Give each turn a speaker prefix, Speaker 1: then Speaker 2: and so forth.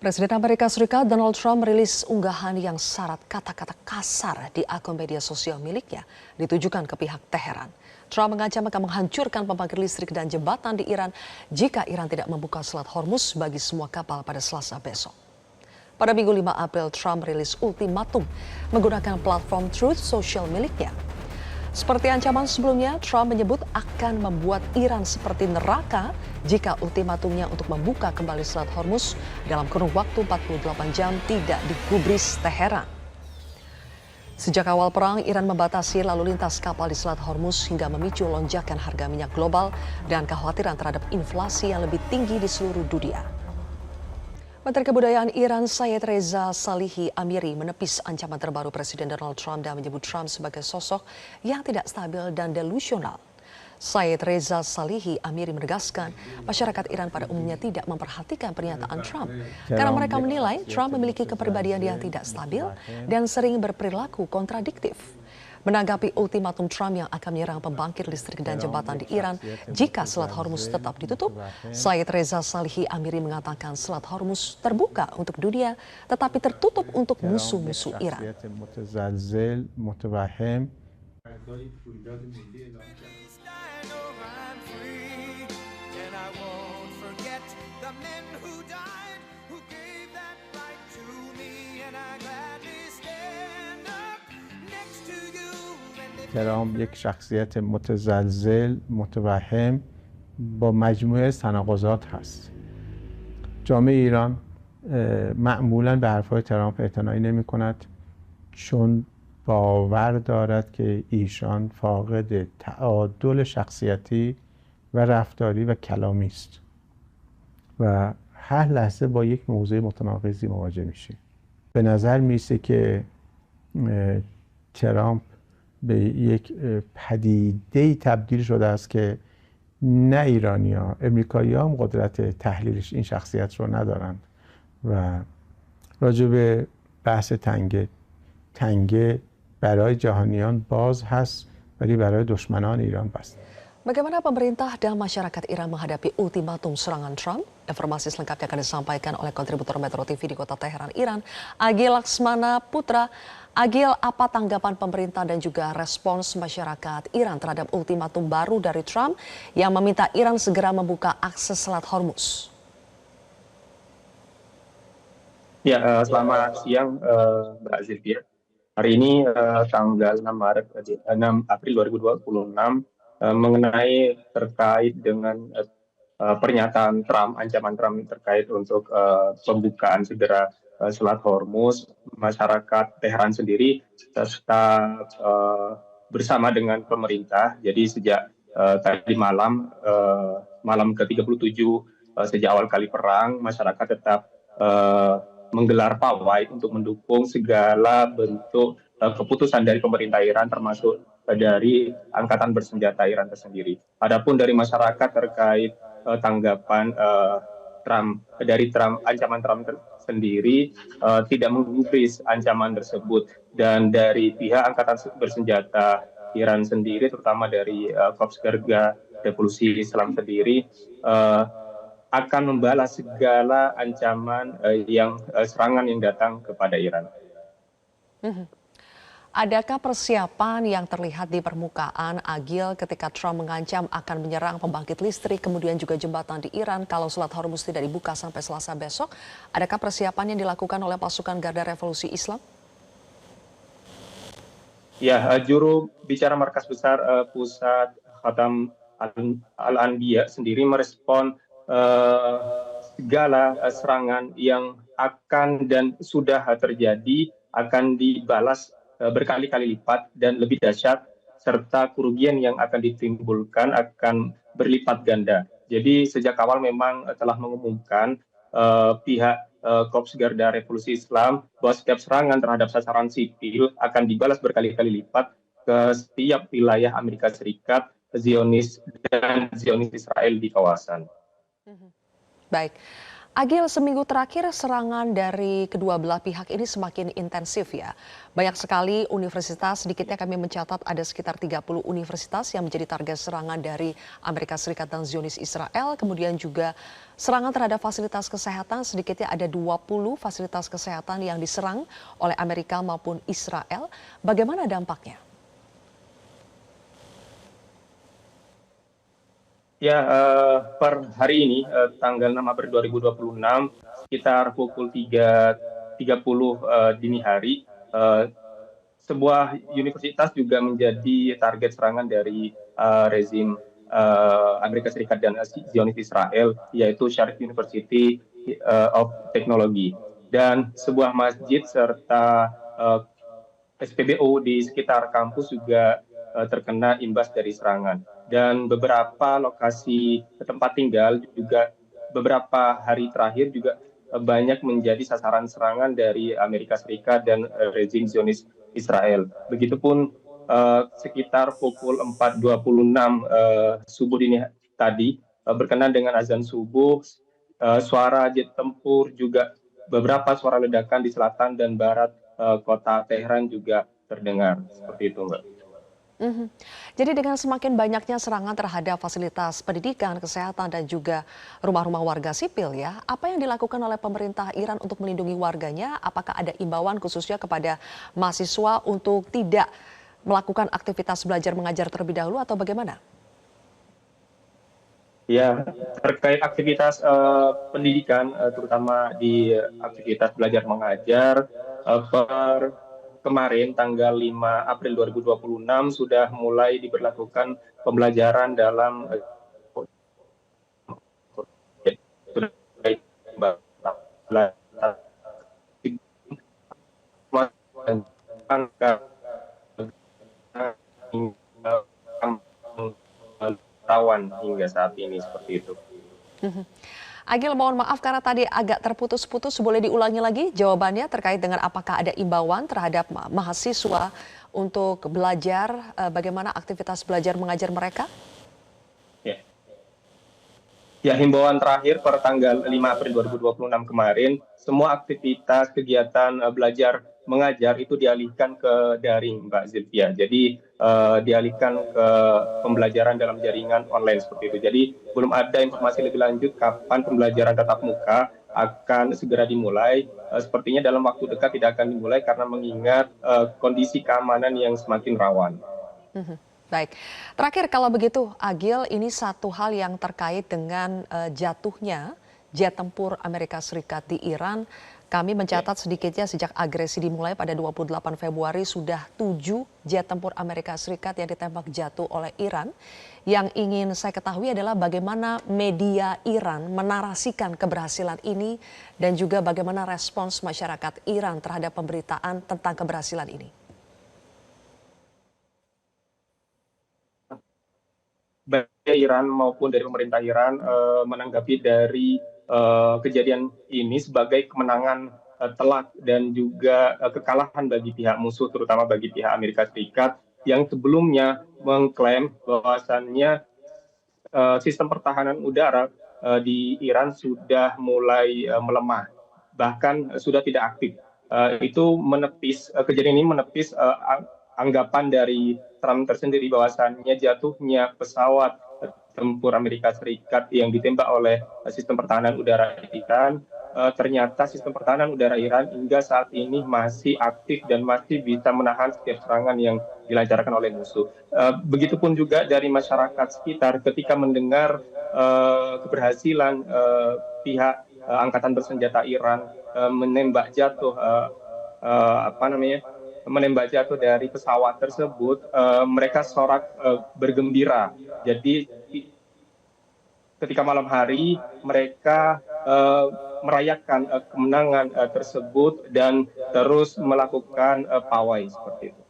Speaker 1: Presiden Amerika Serikat Donald Trump merilis unggahan yang syarat kata-kata kasar di akun media sosial miliknya ditujukan ke pihak Teheran. Trump mengancam akan menghancurkan pembangkit listrik dan jembatan di Iran jika Iran tidak membuka Selat Hormuz bagi semua kapal pada Selasa besok. Pada Minggu 5 April, Trump merilis ultimatum menggunakan platform Truth Social miliknya. Seperti ancaman sebelumnya, Trump menyebut akan membuat Iran seperti neraka jika ultimatumnya untuk membuka kembali Selat Hormuz dalam kurun waktu 48 jam tidak digubris Teheran. Sejak awal perang, Iran membatasi lalu lintas kapal di Selat Hormuz hingga memicu lonjakan harga minyak global dan kekhawatiran terhadap inflasi yang lebih tinggi di seluruh dunia. Menteri Kebudayaan Iran Sayyid Reza Salihi Amiri menepis ancaman terbaru Presiden Donald Trump dan menyebut Trump sebagai sosok yang tidak stabil dan delusional. Sayyid Reza Salihi Amiri menegaskan masyarakat Iran pada umumnya tidak memperhatikan pernyataan Trump karena mereka menilai Trump memiliki kepribadian yang tidak stabil dan sering berperilaku kontradiktif. Menanggapi ultimatum Trump yang akan menyerang pembangkit listrik dan jembatan di Iran jika Selat Hormuz tetap ditutup, Sayyid Reza Salihi Amiri mengatakan Selat Hormuz terbuka untuk dunia tetapi tertutup untuk musuh-musuh Iran.
Speaker 2: ترامپ یک شخصیت متزلزل متوهم با مجموعه تناقضات هست. جامعه ایران معمولاً به حرفهای ترامپ اعتنایی نمی کند چون باور دارد که ایشان فاقد تعادل شخصیتی و رفتاری و کلامی است و هر لحظه با یک موضوع متناقضی مواجه میشه. به نظر میسه که ترامپ به یک پدیده‌ای تبدیل شده است که نه ایرانی‌ها، امریکایی‌ها هم قدرت تحلیلش این شخصیت رو ندارند و راجع به بحث تنگه برای جهانیان باز هست ولی برای دشمنان ایران بسته.
Speaker 1: Bagaimana pemerintah dan masyarakat Iran menghadapi ultimatum serangan Trump? Informasi selengkapnya akan disampaikan oleh kontributor Metro TV di kota Teheran, Iran, Agil Laksmana Putra. Agil, apa tanggapan pemerintah dan juga respons masyarakat Iran terhadap ultimatum baru dari Trump yang meminta Iran segera membuka akses Selat Hormuz?
Speaker 3: Ya, selamat siang Mbak Zilvia. Hari ini tanggal 6 April 2026 mengenai terkait dengan pernyataan Trump, ancaman Trump terkait untuk pembukaan segera Selat Hormuz, masyarakat Teheran sendiri tetap bersama dengan pemerintah. Jadi sejak tadi malam ke-37 sejak awal kali perang, masyarakat tetap menggelar pawai untuk mendukung segala bentuk keputusan dari pemerintah Iran termasuk dari Angkatan Bersenjata Iran tersendiri. Adapun dari masyarakat terkait tanggapan ancaman Trump sendiri tidak menggubris ancaman tersebut, dan dari pihak Angkatan Bersenjata Iran sendiri terutama dari Korps Garda Revolusi Islam sendiri akan membalas segala ancaman serangan yang datang kepada Iran.
Speaker 1: Adakah persiapan yang terlihat di permukaan, Agil, ketika Trump mengancam akan menyerang pembangkit listrik, kemudian juga jembatan di Iran kalau Selat Hormuz tidak dibuka sampai Selasa besok? Adakah persiapan yang dilakukan oleh pasukan Garda Revolusi Islam?
Speaker 3: Ya, juru bicara Markas Besar Pusat Khatam Al-Anbiya sendiri merespon segala serangan yang akan dan sudah terjadi akan dibalas berkali-kali lipat dan lebih dahsyat, serta kerugian yang akan ditimbulkan akan berlipat ganda. Jadi sejak awal memang telah mengumumkan pihak Korps Garda Revolusi Islam bahwa setiap serangan terhadap sasaran sipil akan dibalas berkali-kali lipat ke setiap wilayah Amerika Serikat, Zionis dan Zionis Israel di kawasan.
Speaker 1: Baik. Agil, seminggu terakhir serangan dari kedua belah pihak ini semakin intensif ya. Banyak sekali universitas, sedikitnya kami mencatat ada sekitar 30 universitas yang menjadi target serangan dari Amerika Serikat dan Zionis Israel. Kemudian juga serangan terhadap fasilitas kesehatan, sedikitnya ada 20 fasilitas kesehatan yang diserang oleh Amerika maupun Israel. Bagaimana dampaknya?
Speaker 3: Ya, per hari ini, tanggal 6 April 2026, sekitar pukul 3.30 dini hari, sebuah universitas juga menjadi target serangan dari rezim Amerika Serikat dan Zionis Israel, yaitu Sharif University of Technology. Dan sebuah masjid serta SPBU di sekitar kampus juga terkena imbas dari serangan. Dan beberapa lokasi tempat tinggal juga beberapa hari terakhir juga banyak menjadi sasaran serangan dari Amerika Serikat dan rezim Zionis Israel. Begitupun sekitar pukul 4.26 subuh dini tadi berkenaan dengan azan subuh, suara jet tempur juga beberapa suara ledakan di selatan dan barat kota Teheran juga terdengar. Seperti itu, Mbak.
Speaker 1: Jadi dengan semakin banyaknya serangan terhadap fasilitas pendidikan, kesehatan, dan juga rumah-rumah warga sipil ya, apa yang dilakukan oleh pemerintah Iran untuk melindungi warganya? Apakah ada imbauan khususnya kepada mahasiswa untuk tidak melakukan aktivitas belajar mengajar terlebih dahulu atau bagaimana?
Speaker 3: Ya, terkait aktivitas pendidikan, terutama di aktivitas belajar mengajar, per kemarin tanggal 5 April 2026 sudah mulai diberlakukan pembelajaran dalam rawan hingga saat ini seperti itu.
Speaker 1: Agil, mohon maaf karena tadi agak terputus-putus, boleh diulangi lagi jawabannya terkait dengan apakah ada imbauan terhadap mahasiswa untuk belajar, bagaimana aktivitas belajar mengajar mereka?
Speaker 3: Ya. Ya, himbauan terakhir per tanggal 5 April 2026 kemarin, semua aktivitas kegiatan belajar mengajar itu dialihkan ke daring, Mbak Zilvia. Jadi dialihkan ke pembelajaran dalam jaringan online seperti itu. Jadi belum ada informasi lebih lanjut kapan pembelajaran tatap muka akan segera dimulai. Sepertinya dalam waktu dekat tidak akan dimulai karena mengingat kondisi keamanan yang semakin rawan.
Speaker 1: Baik, terakhir kalau begitu Agil, ini satu hal yang terkait dengan jatuhnya jet tempur Amerika Serikat di Iran. Kami mencatat sedikitnya sejak agresi dimulai pada 28 Februari sudah 7 jet tempur Amerika Serikat yang ditembak jatuh oleh Iran. Yang ingin saya ketahui adalah bagaimana media Iran menarasikan keberhasilan ini dan juga bagaimana respons masyarakat Iran terhadap pemberitaan tentang keberhasilan ini.
Speaker 3: Baik Iran maupun dari pemerintah Iran menanggapi dari kejadian ini sebagai kemenangan telak dan juga kekalahan bagi pihak musuh, terutama bagi pihak Amerika Serikat yang sebelumnya mengklaim bahwasannya sistem pertahanan udara di Iran sudah mulai melemah, bahkan sudah tidak aktif. Itu menepis kejadian ini menepis anggapan dari Trump tersendiri bahwasannya jatuhnya pesawat tempur Amerika Serikat yang ditembak oleh sistem pertahanan udara Iran, ternyata sistem pertahanan udara Iran hingga saat ini masih aktif dan masih bisa menahan setiap serangan yang dilancarkan oleh musuh. Begitupun juga dari masyarakat sekitar ketika mendengar keberhasilan pihak angkatan bersenjata Iran menembak jatuh menembak jatuh dari pesawat tersebut, mereka sorak bergembira. Jadi ketika malam hari mereka merayakan kemenangan tersebut dan terus melakukan pawai seperti itu.